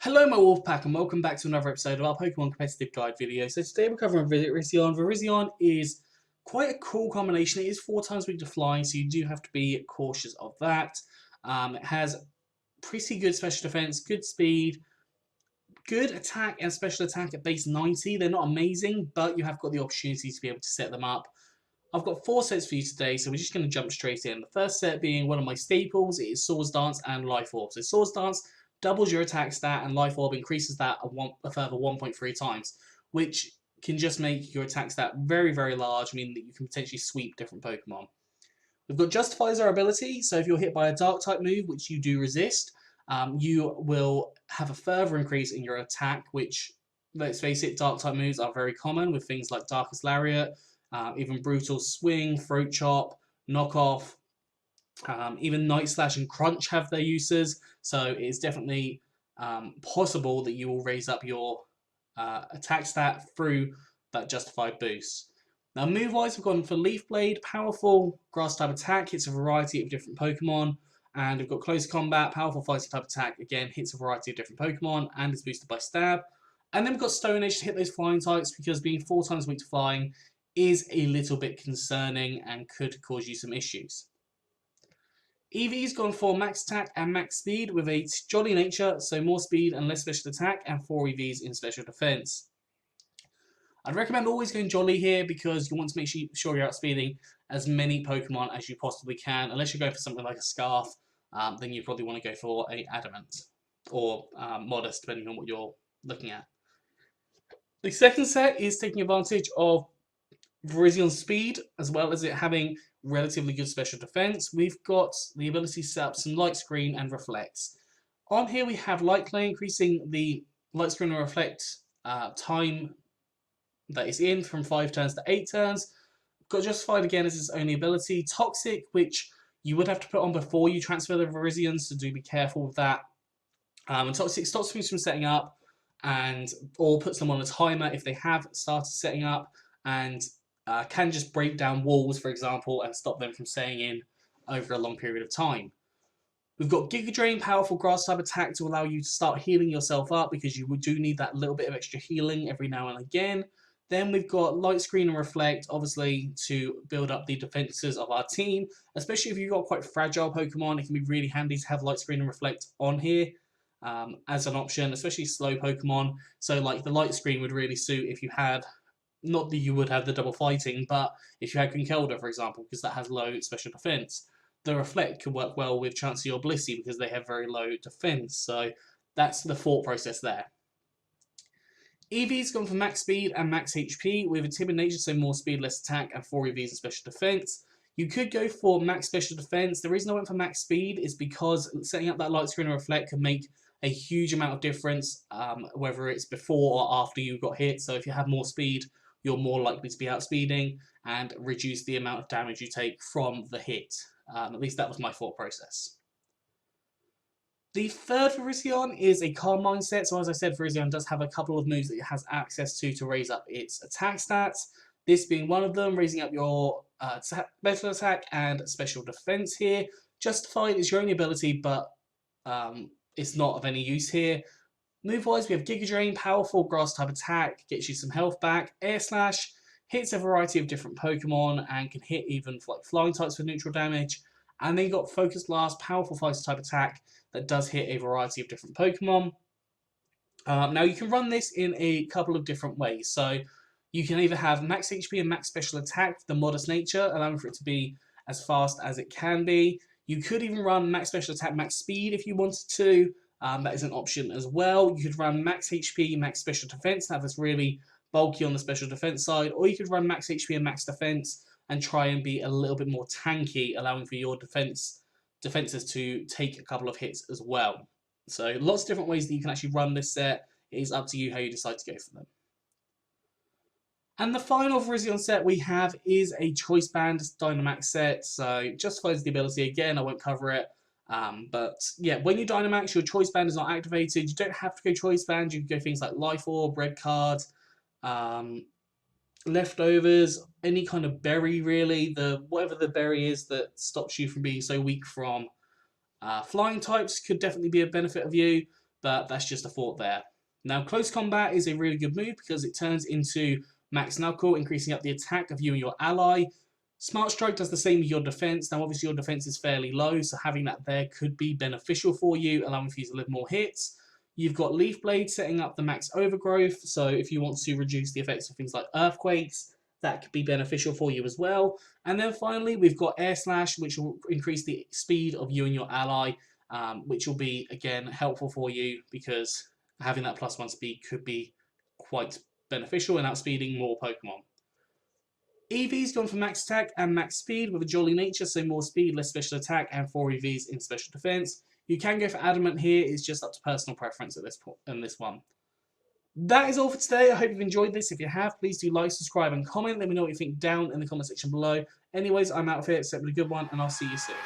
Hello my Wolfpack and welcome back to another episode of our Pokemon Competitive Guide video. So today we're covering Virizion. Virizion is quite a cool combination. It is 4 times weak to flying, so you do have to be cautious of that. It has pretty good special defense, good speed, good attack and special attack at base 90. They're not amazing, but you have got the opportunity to be able to set them up. I've got 4 sets for you today, so we're just going to jump straight in. The first set being one of my staples, it is Swords Dance and Life Orb. So Swords Dance doubles your attack stat and Life Orb increases that a further 1.3 times, which can just make your attack stat very, very large, meaning that you can potentially sweep different Pokemon. We've got Justifies our ability, so if you're hit by a Dark type move, which you do resist, you will have a further increase in your attack, which, let's face it, Dark type moves are very common with things like Darkest Lariat, even Brutal Swing, Throat Chop, Knockoff, even Night Slash and Crunch have their uses, so it's definitely possible that you will raise up your attack stat through that justified boost. Now move-wise, we've gone for Leaf Blade, powerful grass-type attack, hits a variety of different Pokemon, and we've got Close Combat, powerful fighting-type attack, again hits a variety of different Pokemon, and is boosted by Stab. And then we've got Stone Edge to hit those flying types, because being 4 times weak to flying is a little bit concerning and could cause you some issues. Eevee's gone for max attack and max speed with a jolly nature, so more speed and less special attack, and 4 EVs in special defense. I'd recommend always going jolly here because you want to make sure you're outspeeding as many Pokemon as you possibly can. Unless you're going for something like a Scarf, then you probably want to go for a Adamant or Modest, depending on what you're looking at. The second set is taking advantage of Virizion's speed, as well as it having relatively good special defense. We've got the ability to set up some Light Screen and Reflects. On here we have Light Clay, increasing the Light Screen and Reflect time that is in from 5 turns to 8 turns. Got Justified again as its only ability. Toxic, which you would have to put on before you transfer the Virizion, so do be careful with that. And Toxic stops things from setting up, or puts them on a timer if they have started setting up, and can just break down walls, for example, and stop them from staying in over a long period of time. We've got Giga Drain, powerful grass type attack to allow you to start healing yourself up, because you do need that little bit of extra healing every now and again. Then we've got Light Screen and Reflect, obviously, to build up the defenses of our team. Especially if you've got quite fragile Pokemon, it can be really handy to have Light Screen and Reflect on here as an option, especially slow Pokemon. So, like, the Light Screen would really suit if you had, not that you would have the double fighting, but if you had Conkeldurr, for example, because that has low special defense. The Reflect could work well with Chansey or Blissey because they have very low defense. So, that's the thought process there. Eevee's gone for max speed and max HP with a timid nature, so more speed, less attack, and 4 EVs in special defense. You could go for max special defense. The reason I went for max speed is because setting up that Light Screen and Reflect can make a huge amount of difference, whether it's before or after you got hit. So if you have more speed, you're more likely to be outspeeding and reduce the amount of damage you take from the hit. At least that was my thought process. The third Virizion is a Calm Mindset. So as I said, Virizion does have a couple of moves that it has access to raise up its attack stats. This being one of them, raising up your special attack and special defense here. Justified is your only ability, but it's not of any use here. Move-wise, we have Giga Drain, powerful grass-type attack, gets you some health back. Air Slash hits a variety of different Pokemon and can hit even like flying types for neutral damage. And then you've got Focus Blast, powerful fighter-type attack that does hit a variety of different Pokemon. Now, you can run this in a couple of different ways. So, you can either have max HP and max special attack, the modest nature, allowing for it to be as fast as it can be. You could even run max special attack, max speed if you wanted to. That is an option as well. You could run max HP, max special defense, have this really bulky on the special defense side, or you could run max HP and max defense and try and be a little bit more tanky, allowing for your defenses to take a couple of hits as well. So lots of different ways that you can actually run this set. It is up to you how you decide to go for them. And the final Virizion set we have is a Choice Band Dynamax set. So justifies the ability. Again, I won't cover it. But yeah, when you Dynamax, your Choice Band is not activated. You don't have to go Choice Band. You can go things like Life Orb, Red Card, Leftovers, any kind of berry really. Whatever the berry is that stops you from being so weak from flying types could definitely be a benefit of you. but that's just a thought there. Now, Close Combat is a really good move because it turns into Max Knuckle, increasing up the attack of you and your ally. Smart Strike does the same with your defense. Now, obviously, your defense is fairly low, so having that there could be beneficial for you, allowing for you to live more hits. You've got Leaf Blade setting up the max overgrowth, so if you want to reduce the effects of things like earthquakes, that could be beneficial for you as well. And then finally, we've got Air Slash, which will increase the speed of you and your ally, which will be, again, helpful for you because having that +1 speed could be quite beneficial in outspeeding more Pokemon. EV's gone for max attack and max speed with a jolly nature, so more speed, less special attack, and 4 EVs in special defense. You can go for adamant here, it's just up to personal preference at this point in this one. That is all for today. I hope you've enjoyed this. If you have, please do like, subscribe, and comment. Let me know what you think down in the comment section below. Anyways, I'm out of here. So have a good one, and I'll see you soon.